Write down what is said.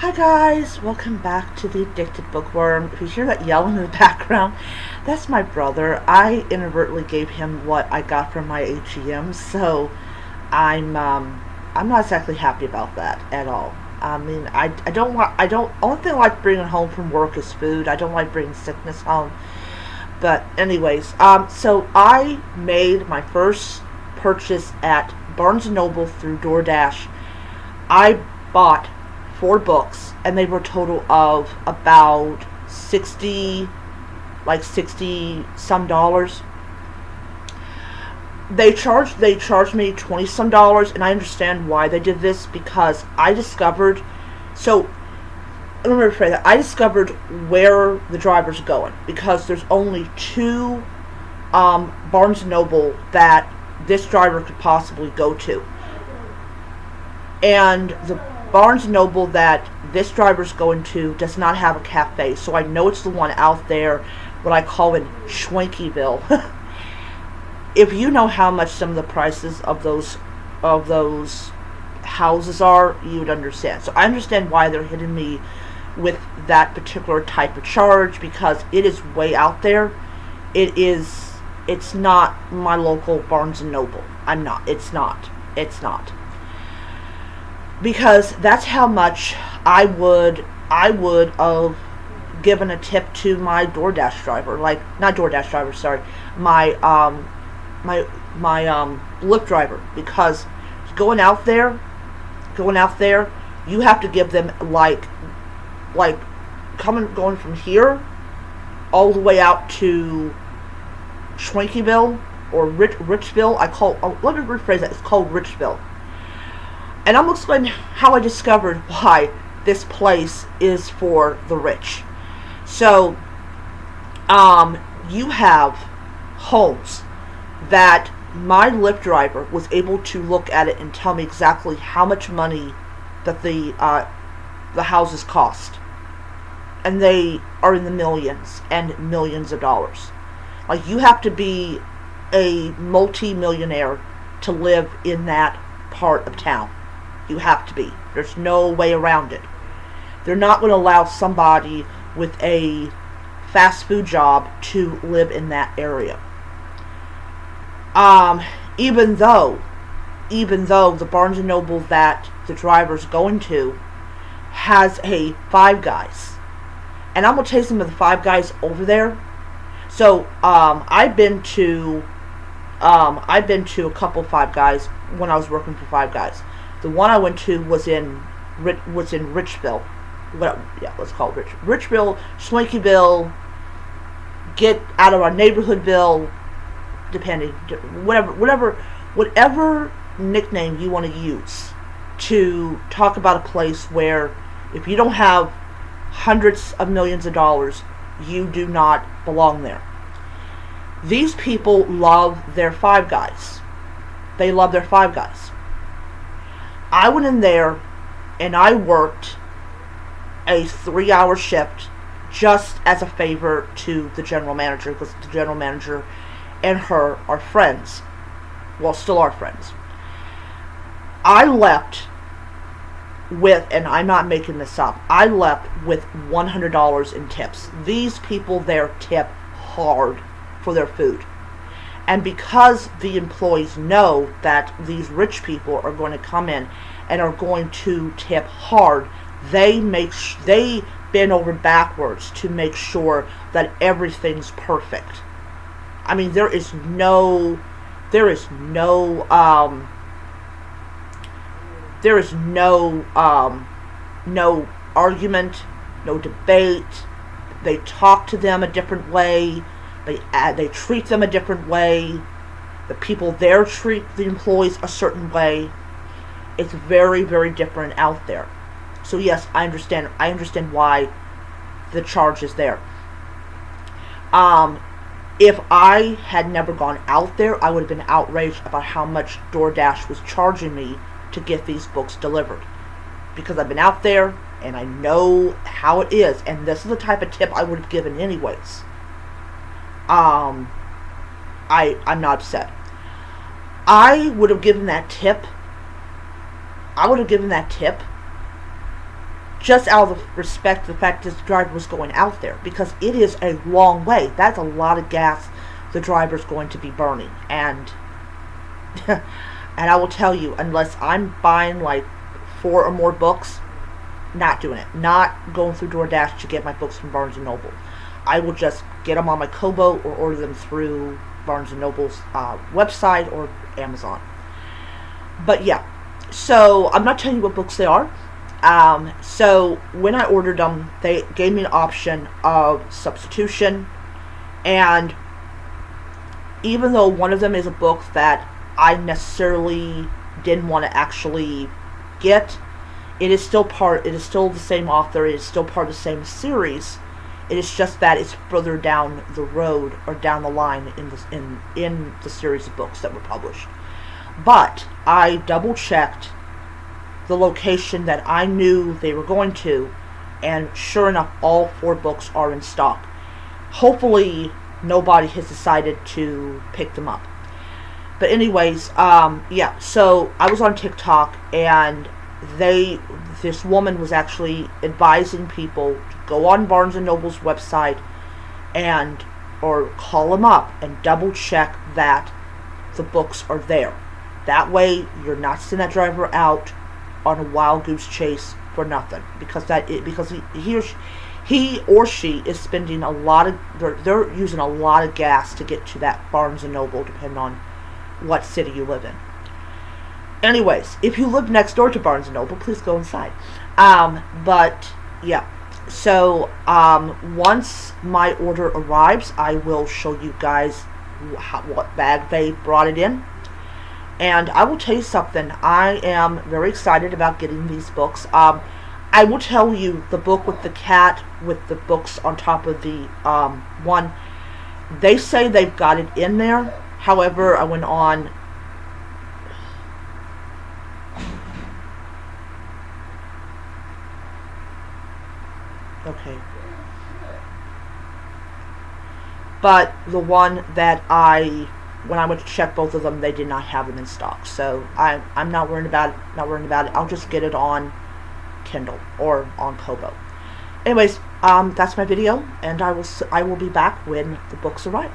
Hi guys, welcome back to the Addicted Bookworm. If you hear that yelling in the background, that's my brother. I inadvertently gave him what I got from my AGM, so I'm not exactly happy about that at all. I mean, only thing I like bringing home from work is food. I don't like bringing sickness home. But anyways, so I made my first purchase at Barnes& and Noble through Doordash. I bought 4 books, and they were a total of about 60 some dollars. They charged me 20 some dollars, and I understand why they did this, because I discovered, so let me rephrase that. I discovered where the driver's going, because there's only 2 Barnes& and Noble that this driver could possibly go to. And the Barnes& and Noble that this driver's going to does not have a cafe, so I know it's the one out there, what I call in Schwankyville. If you know how much some of the prices of those houses are, you would understand. So I understand why they're hitting me with that particular type of charge, because it is way out there. It's not my local Barnes& and Noble. It's not. Because that's how much I would have given a tip to my DoorDash driver, like, not DoorDash driver, sorry, my Lyft driver, because going out there, you have to give them like going from here all the way out to Schwankyville or Richville. Let me rephrase that. It's called Richville. And I'm going to explain how I discovered why this place is for the rich. So, you have homes that my Lyft driver was able to look at it and tell me exactly how much money that the houses cost. And they are in the millions and millions of dollars. Like, you have to be a multi-millionaire to live in that part of town. You have to be. There's no way around it. They're not going to allow somebody with a fast food job to live in that area. Even though the Barnes & Noble that the driver's going to has a Five Guys. And I'm going to tell you some of the Five Guys over there. So, I've been to a couple Five Guys when I was working for Five Guys. The one I went to was in Richville. Let's call it Richville, Schwankyville. Get out of our neighborhoodville, depending, whatever nickname you want to use to talk about a place where, if you don't have hundreds of millions of dollars, you do not belong there. These people love their Five Guys. They love their Five Guys. I went in there and I worked a 3-hour shift just as a favor to the general manager, because the general manager and her are friends. Well, still are friends. I left with, and I'm not making this up, I left with $100 in tips. These people there tip hard for their food. And because the employees know that these rich people are going to come in and are going to tip hard, they bend over backwards to make sure that everything's perfect. I mean, there is no argument, no debate. They talk to them a different way. They treat them a different way. The people there treat the employees a certain way. It's very, very different out there. So yes, I understand why the charge is there. If I had never gone out there, I would have been outraged about how much DoorDash was charging me to get these books delivered. Because I've been out there, and I know how it is, and this is the type of tip I would have given anyways. I'm not upset. I would have given that tip just out of respect to the fact this driver was going out there, because it is a long way. That's a lot of gas the driver's going to be burning. And and I will tell you, unless I'm buying like 4 or more books, not doing it. Not going through Doordash to get my books from Barnes & Noble. I will just get them on my Kobo or order them through Barnes & Noble's website or Amazon. But yeah, so I'm not telling you what books they are. So when I ordered them, they gave me an option of substitution, and even though one of them is a book that I necessarily didn't want to actually get, it is still the same author, it is still part of the same series. It is just that it's further down the road or down the line in the series of books that were published. But I double checked the location that I knew they were going to, and sure enough, all 4 books are in stock. Hopefully nobody has decided to pick them up. But anyways, yeah, so I was on TikTok, and this woman was actually advising people to go on Barnes & Noble's website or call them up and double check that the books are there. That way you're not sending that driver out on a wild goose chase for nothing, because he or she is spending a lot of, they're using a lot of gas to get to that Barnes & Noble, depending on what city you live in. Anyways, if you live next door to Barnes & Noble, please go inside. But yeah, so once my order arrives, I will show you guys what bag they brought it in. And I will tell you something, I am very excited about getting these books. I will tell you, the book with the cat with the books on top of the one, they say they've got it in there. However, I went on okay. But the one that when I went to check both of them, they did not have them in stock. So I'm not worried about it. I'll just get it on Kindle or on Kobo. Anyways, that's my video, and I will be back when the books arrive.